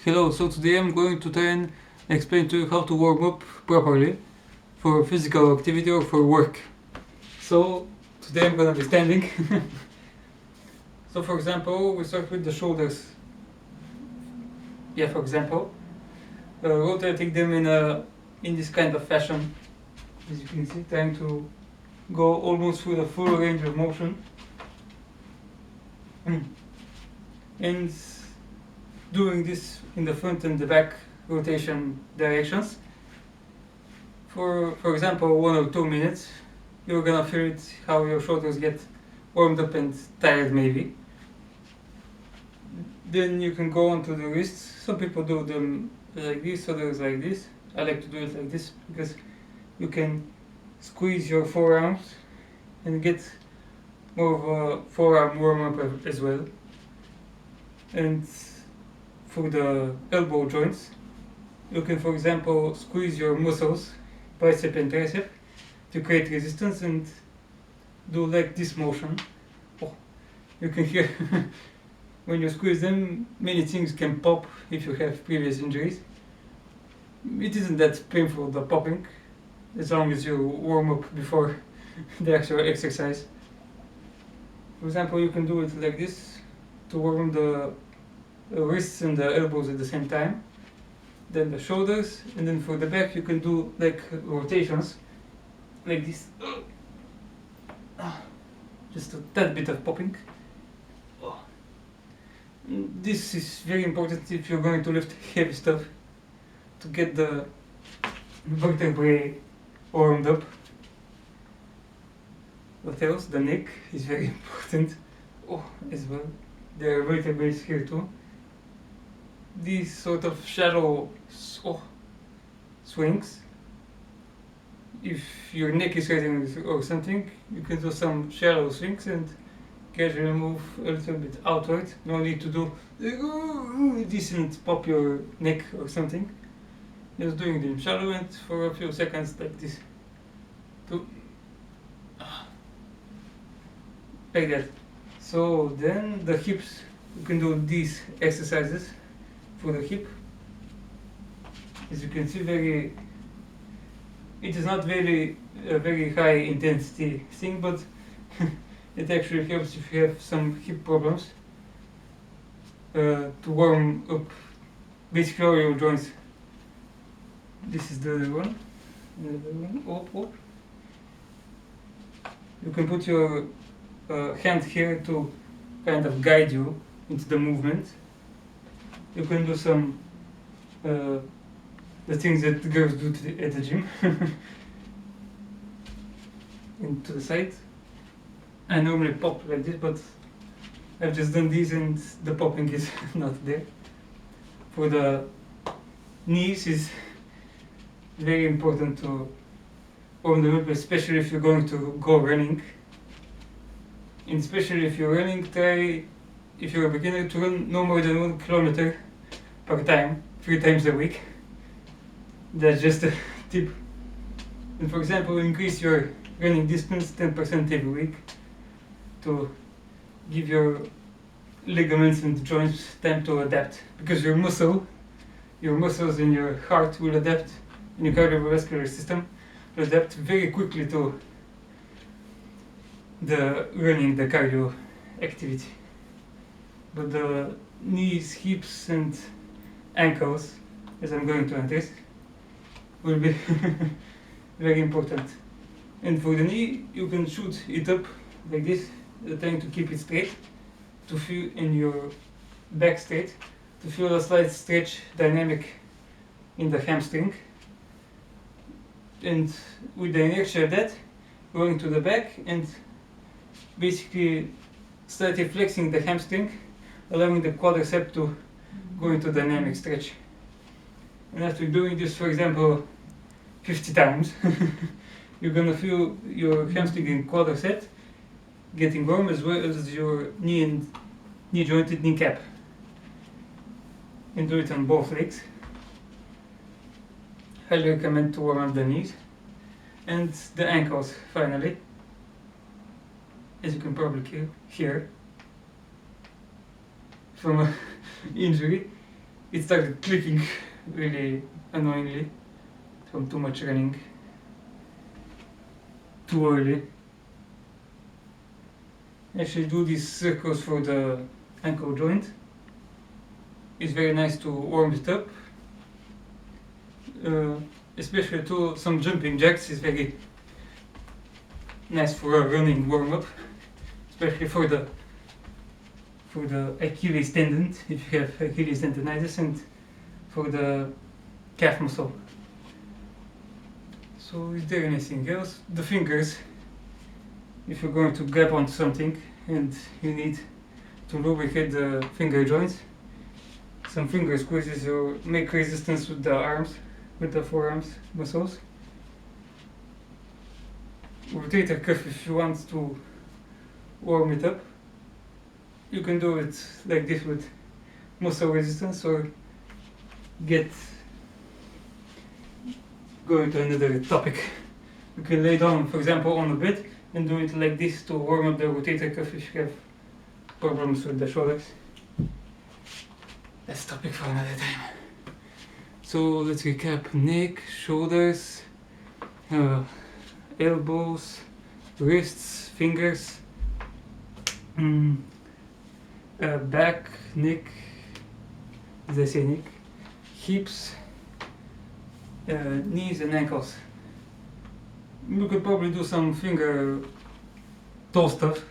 Hello, so today I'm going to try and explain to you how to warm up properly for physical activity or for work. So today I'm gonna be standing. So for example, we start with the shoulders. For example, rotating them in this kind of fashion, as you can see, trying to go almost through the full range of motion. And doing this in the front and the back rotation directions for example 1 or 2 minutes. You're gonna feel it, how your shoulders get warmed up and tired maybe. Then you can go on to the wrists. Some people do them like this, others like this. I like to do it like this because you can squeeze your forearms and get more of a forearm warm-up as well. And for the elbow joints, you can, for example, squeeze your muscles, bicep and tricep, to create resistance and do like this motion. You can hear when you squeeze them, many things can pop if you have previous injuries. It isn't that painful, the popping, as long as you warm up before the actual exercise. For example, you can do it like this to warm the wrists and the elbows at the same time, then the shoulders, and then for the back you can do like rotations like this, just a tad bit of popping. This is very important if you're going to lift heavy stuff, to get the vertebrae warmed up. What else? The neck is very important as well. There are vertebrae here too. These sort of shallow swings. If your neck is hurting or something, you can do some shallow swings and gradually move a little bit outward. No need to do this and pop your neck or something. Just doing them shallow and for a few seconds like this. Like that. So then the hips, you can do these exercises for the hip. As you can see, it is not a very high intensity thing, but it actually helps if you have some hip problems, to warm up basically all your joints. This is the other one. You can put your hand here to kind of guide you into the movement. You can do some the things that the girls do at the gym. And to the side. I normally pop like this, but I've just done this and the popping is not there. For the knees is very important to warm them up, especially if you're going to go running. And especially if you're running, try, if you're a beginner, to run no more than 1 kilometer per time, 3 times a week. That's just a tip. And for example, increase your running distance 10% every week to give your ligaments and joints time to adapt, because your muscles and your heart will adapt, and your cardiovascular system will adapt very quickly to the running, the cardio activity. But the knees, hips and ankles, as I'm going to address, will be very important. And for the knee, you can shoot it up like this, trying to keep it straight, to feel in your back straight, to feel a slight stretch dynamic in the hamstring. And with the inertia of that, going to the back and basically slightly flexing the hamstring, allowing the quadricep to go into dynamic stretch. And after doing this, for example, 50 times, you're gonna feel your hamstring and quadricep getting warm, as well as your knee jointed kneecap. And do it on both legs. Highly recommend to warm up the knees and the ankles finally. As you can probably hear from an injury, it started clicking really annoyingly from too much running too early. Actually do these circles for the ankle joint. It's very nice to warm it up. Especially to some jumping jacks is very nice for a running warm-up, especially for the Achilles tendon, if you have Achilles tendonitis, and for the calf muscle. So is there anything else? The fingers, if you're going to grab onto something and you need to lubricate the finger joints, some finger squeezes will make resistance with the arms, with the forearms muscles. Rotator cuff, if you want to warm it up, you can do it like this with muscle resistance, or going to another topic. You can lay down, for example, on a bed and do it like this to warm up the rotator cuff if you have problems with the shoulders. That's a topic for another time. So let's recap: neck, shoulders, elbows, wrists, fingers, back, neck, did I say neck? Hips, knees and ankles. You could probably do some finger toe stuff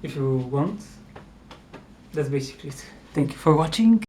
if you want. That's basically it. Thank you for watching.